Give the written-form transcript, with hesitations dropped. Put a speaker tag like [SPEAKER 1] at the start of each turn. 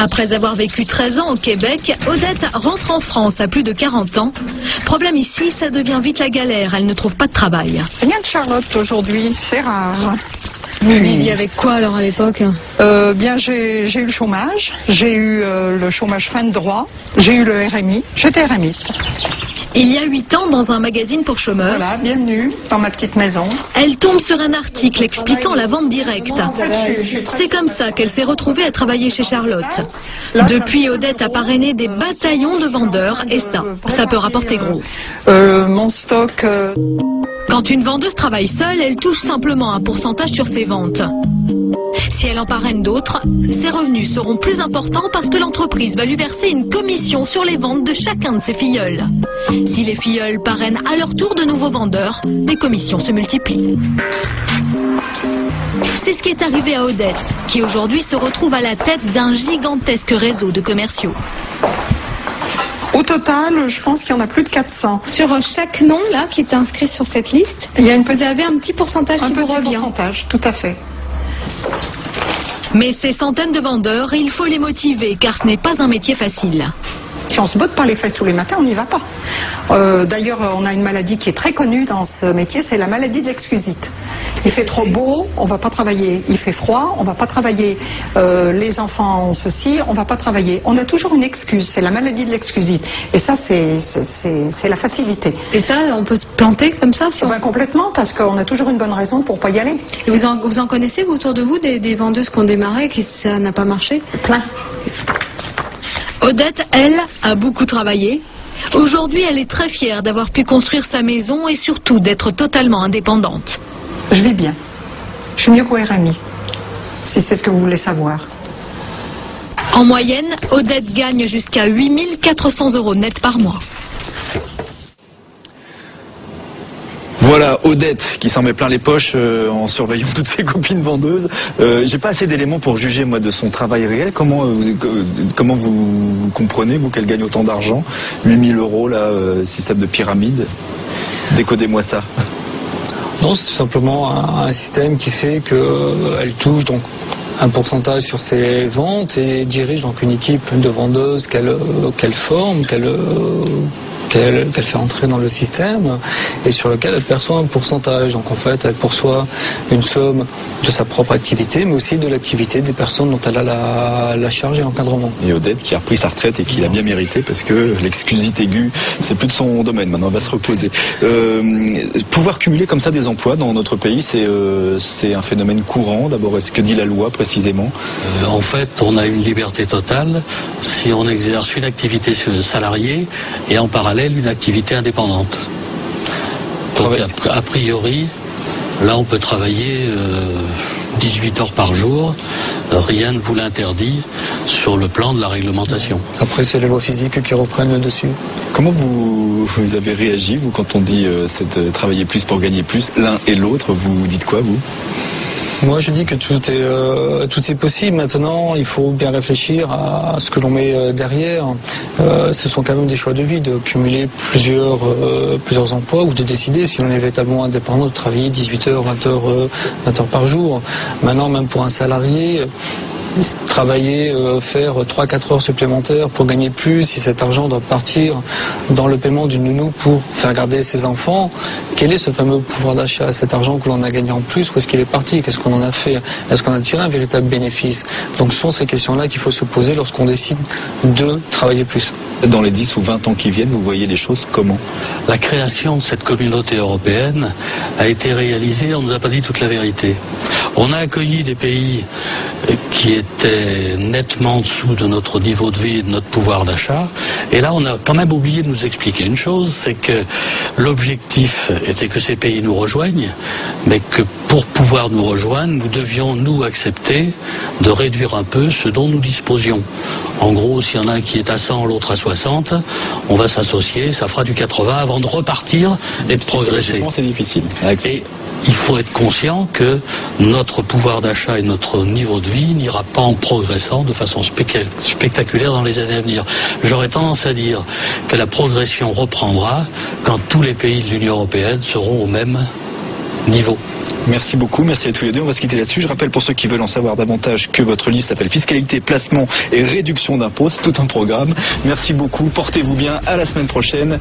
[SPEAKER 1] Après avoir vécu 13 ans au Québec, Odette rentre en France à plus de 40 ans. Problème ici, ça devient vite la galère. Elle ne trouve pas de travail.
[SPEAKER 2] Rien de Charlotte aujourd'hui, c'est rare.
[SPEAKER 1] Vous viviez avec quoi alors à l'époque?
[SPEAKER 2] Bien, j'ai eu le chômage, j'ai eu le chômage fin de droit, j'ai eu le RMI, j'étais RMiste.
[SPEAKER 1] Il y a 8 ans, dans un magazine pour chômeurs,
[SPEAKER 2] voilà, bienvenue dans ma petite maison.
[SPEAKER 1] Elle tombe sur un article expliquant la vente directe. C'est comme ça qu'elle s'est retrouvée à travailler chez Charlotte. Depuis, Odette a parrainé des bataillons de vendeurs et ça peut rapporter gros.
[SPEAKER 2] Mon stock...
[SPEAKER 1] Quand une vendeuse travaille seule, elle touche simplement un pourcentage sur ses ventes. Si elle en parraine d'autres, ses revenus seront plus importants parce que l'entreprise va lui verser une commission sur les ventes de chacun de ses filleuls. Si les filleuls parrainent à leur tour de nouveaux vendeurs, les commissions se multiplient. C'est ce qui est arrivé à Odette, qui aujourd'hui se retrouve à la tête d'un gigantesque réseau de commerciaux.
[SPEAKER 2] Au total, je pense qu'il y en a plus de 400.
[SPEAKER 3] Sur chaque nom là qui est inscrit sur cette liste,
[SPEAKER 2] il y a
[SPEAKER 3] vous avez un petit pourcentage qui vous revient.
[SPEAKER 2] Un pourcentage, tout à fait.
[SPEAKER 1] Mais ces centaines de vendeurs, il faut les motiver, car ce n'est pas un métier facile.
[SPEAKER 2] Si on se botte par les fesses tous les matins, on n'y va pas. D'ailleurs, on a une maladie qui est très connue dans ce métier, c'est la maladie de l'excusite. Il fait trop beau, on ne va pas travailler. Il fait froid, on ne va pas travailler. Les enfants ont ceci, on ne va pas travailler. On a toujours une excuse, c'est la maladie de l'excusite. Et ça, c'est la facilité.
[SPEAKER 3] Et ça, on peut se planter comme ça si on...
[SPEAKER 2] Complètement, parce qu'on a toujours une bonne raison pour ne pas y aller.
[SPEAKER 3] Et vous en connaissez, vous, autour de vous, des vendeuses qui ont démarré et qui ça n'a pas marché?
[SPEAKER 2] Plein.
[SPEAKER 1] Odette, elle, a beaucoup travaillé. Aujourd'hui, elle est très fière d'avoir pu construire sa maison et surtout d'être totalement indépendante.
[SPEAKER 2] Je vis bien. Je suis mieux qu'au RMI, si c'est ce que vous voulez savoir.
[SPEAKER 1] En moyenne, Odette gagne jusqu'à 8 400 € net par mois.
[SPEAKER 4] Voilà Odette qui s'en met plein les poches en surveillant toutes ses copines vendeuses. J'ai pas assez d'éléments pour juger moi de son travail réel. Comment vous comprenez, vous, qu'elle gagne autant d'argent? 8 000 € là, système de pyramide. Décodez-moi ça.
[SPEAKER 5] Non, c'est tout simplement un système qui fait qu'elle touche donc un pourcentage sur ses ventes et dirige donc une équipe de vendeuses qu'elle forme, qu'elle fait entrer dans le système et sur lequel elle perçoit un pourcentage. Donc en fait, elle perçoit une somme de sa propre activité, mais aussi de l'activité des personnes dont elle a la charge et l'encadrement. Et
[SPEAKER 4] Odette qui a repris sa retraite et qui l'a bien mérité parce que l'excusite aiguë, c'est plus de son domaine. Maintenant, elle va se reposer. Pouvoir cumuler comme ça des emplois dans notre pays, c'est un phénomène courant. D'abord, est-ce que dit la loi précisément?
[SPEAKER 6] En fait, on a une liberté totale si on exerce une activité salariée et en parallèle une activité indépendante. Donc a priori, là on peut travailler 18 heures par jour, rien ne vous l'interdit sur le plan de la réglementation.
[SPEAKER 5] Après c'est les lois physiques qui reprennent le dessus.
[SPEAKER 4] Comment vous avez réagi, vous, quand on dit travailler plus pour gagner plus, l'un et l'autre, vous dites quoi, vous?
[SPEAKER 5] Moi, je dis que tout est possible. Maintenant, il faut bien réfléchir à ce que l'on met derrière. Ce sont quand même des choix de vie, de cumuler plusieurs emplois ou de décider si on est véritablement indépendant de travailler 18 heures, 20 heures par jour. Maintenant, même pour un salarié, travailler, faire 3-4 heures supplémentaires pour gagner plus, si cet argent doit partir dans le paiement d'une nounou pour faire garder ses enfants, quel est ce fameux pouvoir d'achat, cet argent que l'on a gagné en plus, où est-ce qu'il est parti, qu'est-ce qu'on en a fait, est-ce qu'on a tiré un véritable bénéfice? Donc ce sont ces questions-là qu'il faut se poser lorsqu'on décide de travailler plus.
[SPEAKER 4] Dans les 10 ou 20 ans qui viennent, vous voyez les choses comment?
[SPEAKER 6] La création de cette communauté européenne a été réalisée, on ne nous a pas dit toute la vérité. On a accueilli des pays qui étaient nettement en dessous de notre niveau de vie et de notre pouvoir d'achat. Et là, on a quand même oublié de nous expliquer une chose, c'est que l'objectif était que ces pays nous rejoignent, mais que pour pouvoir nous rejoindre, nous devions, nous, accepter de réduire un peu ce dont nous disposions. En gros, s'il y en a un qui est à 100, l'autre à 60, on va s'associer, ça fera du 80 avant de repartir et de progresser.
[SPEAKER 4] C'est difficile.
[SPEAKER 6] Et il faut être conscient que notre pouvoir d'achat et notre niveau de vie n'ira pas en progressant de façon spectaculaire dans les années à venir. J'aurais tendance à dire que la progression reprendra quand tous les pays de l'Union européenne seront au même niveau.
[SPEAKER 4] Merci beaucoup, merci à tous les deux. On va se quitter là-dessus. Je rappelle pour ceux qui veulent en savoir davantage que votre livre s'appelle Fiscalité, placement et réduction d'impôts. C'est tout un programme. Merci beaucoup, portez-vous bien, à la semaine prochaine.